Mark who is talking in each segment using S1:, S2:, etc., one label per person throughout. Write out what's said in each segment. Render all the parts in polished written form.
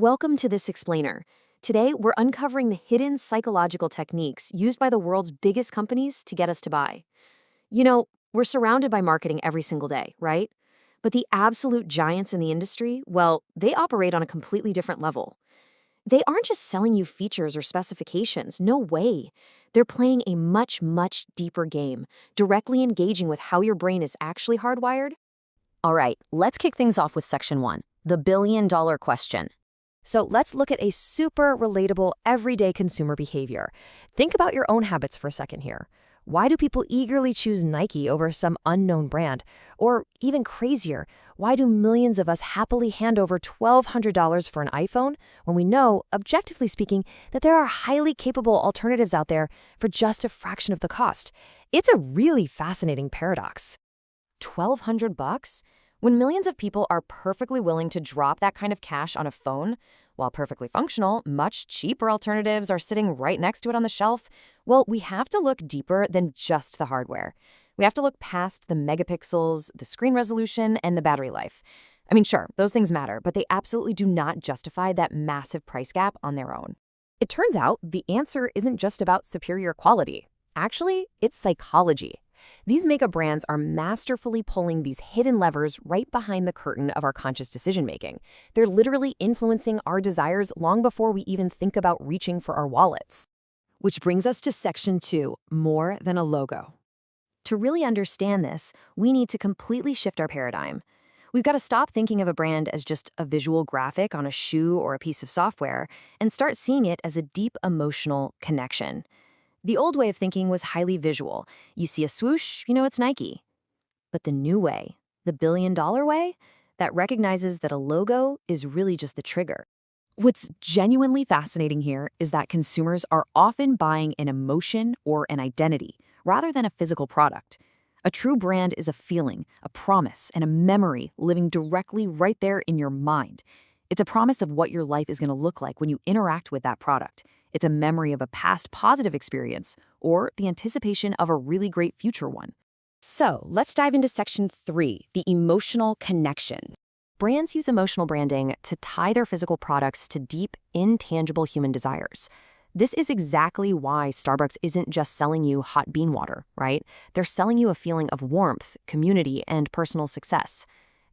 S1: Welcome to this Xplainer. Today, we're uncovering the hidden psychological techniques used by the world's biggest companies to get us to buy. We're surrounded by marketing every single day, right? But the absolute giants in the industry, well, they operate on a completely different level. They aren't just selling you features or specifications, no way. They're playing a much, much deeper game, directly engaging with how your brain is actually hardwired. All right, let's kick things off with section 1, the billion-dollar question. So let's look at a super relatable everyday consumer behavior. Think about your own habits for a second here. Why do people eagerly choose Nike over some unknown brand? Or even crazier, why do millions of us happily hand over $1,200 for an iPhone when we know, objectively speaking, that there are highly capable alternatives out there for just a fraction of the cost? It's a really fascinating paradox. $1,200? When millions of people are perfectly willing to drop that kind of cash on a phone, while perfectly functional, much cheaper alternatives are sitting right next to it on the shelf, well, we have to look deeper than just the hardware. We have to look past the megapixels, the screen resolution, and the battery life. I mean, sure, those things matter, but they absolutely do not justify that massive price gap on their own. It turns out the answer isn't just about superior quality. Actually, it's psychology. These mega brands are masterfully pulling these hidden levers right behind the curtain of our conscious decision-making. They're literally influencing our desires long before we even think about reaching for our wallets. Which brings us to section 2, more than a logo. To really understand this, we need to completely shift our paradigm. We've got to stop thinking of a brand as just a visual graphic on a shoe or a piece of software and start seeing it as a deep emotional connection. The old way of thinking was highly visual. You see a swoosh, you know it's Nike. But the new way, the billion-dollar way, that recognizes that a logo is really just the trigger. What's genuinely fascinating here is that consumers are often buying an emotion or an identity, rather than a physical product. A true brand is a feeling, a promise, and a memory living directly right there in your mind. It's a promise of what your life is going to look like when you interact with that product. It's a memory of a past positive experience or the anticipation of a really great future one. So let's dive into section 3, the emotional connection. Brands use emotional branding to tie their physical products to deep, intangible human desires. This is exactly why Starbucks isn't just selling you hot bean water, right? They're selling you a feeling of warmth, community, and personal success.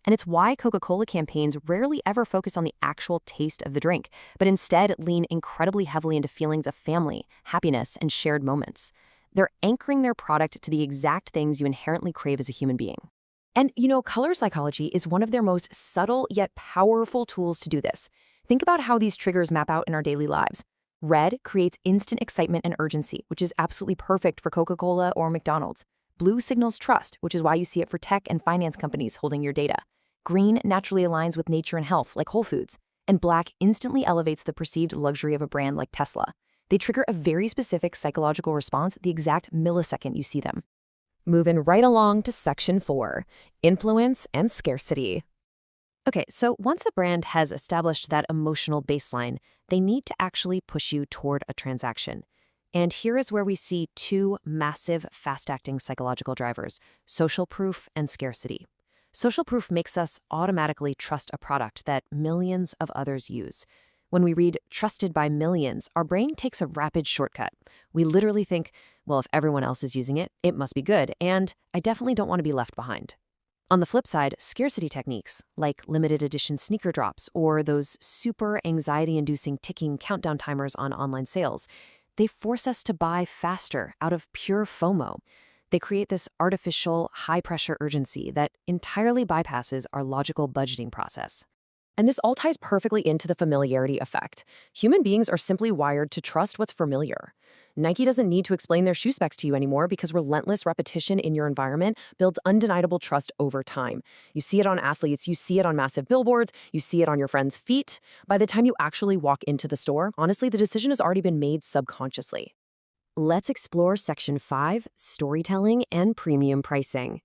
S1: And it's why Coca-Cola campaigns rarely ever focus on the actual taste of the drink, but instead lean incredibly heavily into feelings of family, happiness, and shared moments. They're anchoring their product to the exact things you inherently crave as a human being. And color psychology is one of their most subtle yet powerful tools to do this. Think about how these triggers map out in our daily lives. Red creates instant excitement and urgency, which is absolutely perfect for Coca-Cola or McDonald's. Blue signals trust, which is why you see it for tech and finance companies holding your data. Green naturally aligns with nature and health, like Whole Foods. And black instantly elevates the perceived luxury of a brand like Tesla. They trigger a very specific psychological response at the exact millisecond you see them. Moving right along to section 4, influence and scarcity. Okay, so once a brand has established that emotional baseline, they need to actually push you toward a transaction. And here is where we see two massive, fast-acting psychological drivers, social proof and scarcity. Social proof makes us automatically trust a product that millions of others use. When we read trusted by millions, our brain takes a rapid shortcut. We literally think, well, if everyone else is using it, it must be good, and I definitely don't want to be left behind. On the flip side, scarcity techniques, like limited edition sneaker drops or those super anxiety-inducing ticking countdown timers on online sales, they force us to buy faster out of pure FOMO. They create this artificial, high-pressure urgency that entirely bypasses our logical budgeting process. And this all ties perfectly into the familiarity effect. Human beings are simply wired to trust what's familiar. Nike doesn't need to explain their shoe specs to you anymore because relentless repetition in your environment builds undeniable trust over time. You see it on athletes, you see it on massive billboards, you see it on your friends' feet. By the time you actually walk into the store, honestly, the decision has already been made subconsciously. Let's explore section 5, storytelling and premium pricing.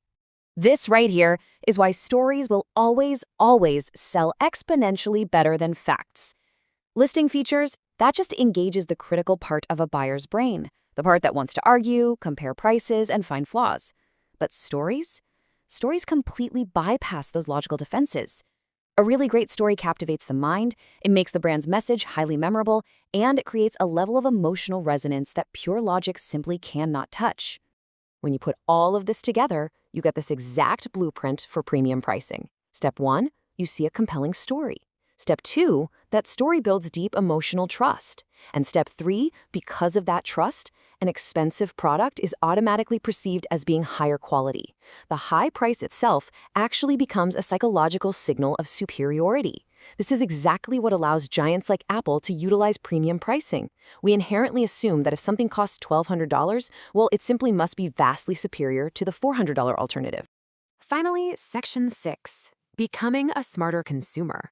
S1: This right here is why stories will always, always sell exponentially better than facts. Listing features, that just engages the critical part of a buyer's brain, the part that wants to argue, compare prices, and find flaws. But stories? Stories completely bypass those logical defenses. A really great story captivates the mind, it makes the brand's message highly memorable, and it creates a level of emotional resonance that pure logic simply cannot touch. When you put all of this together, you get this exact blueprint for premium pricing. Step 1, you see a compelling story. Step 2, that story builds deep emotional trust. And step 3, because of that trust, an expensive product is automatically perceived as being higher quality. The high price itself actually becomes a psychological signal of superiority. This is exactly what allows giants like Apple to utilize premium pricing. We inherently assume that if something costs $1,200, well, it simply must be vastly superior to the $400 alternative. Finally, Section 6, Becoming a Smarter Consumer.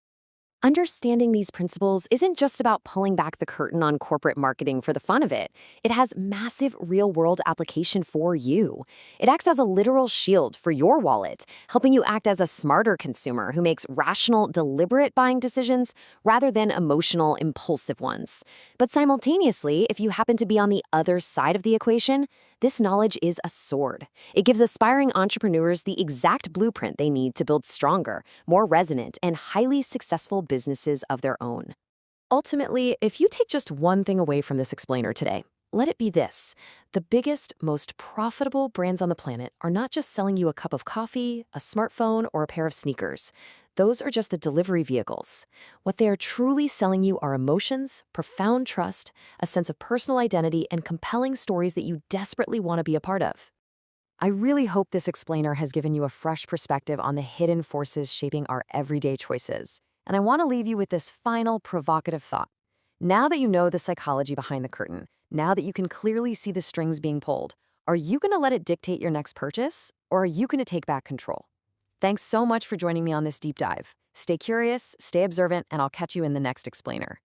S1: Understanding these principles isn't just about pulling back the curtain on corporate marketing for the fun of it. It has massive real-world application for you. It acts as a literal shield for your wallet, helping you act as a smarter consumer who makes rational, deliberate buying decisions rather than emotional, impulsive ones. But simultaneously, if you happen to be on the other side of the equation, this knowledge is a sword. It gives aspiring entrepreneurs the exact blueprint they need to build stronger, more resonant, and highly successful businesses of their own. Ultimately, if you take just one thing away from this explainer today, let it be this. The biggest, most profitable brands on the planet are not just selling you a cup of coffee, a smartphone, or a pair of sneakers. Those are just the delivery vehicles. What they are truly selling you are emotions, profound trust, a sense of personal identity, and compelling stories that you desperately want to be a part of. I really hope this explainer has given you a fresh perspective on the hidden forces shaping our everyday choices. And I want to leave you with this final provocative thought. Now that you know the psychology behind the curtain, now that you can clearly see the strings being pulled, are you going to let it dictate your next purchase, or are you going to take back control? Thanks so much for joining me on this deep dive. Stay curious, stay observant, and I'll catch you in the next explainer.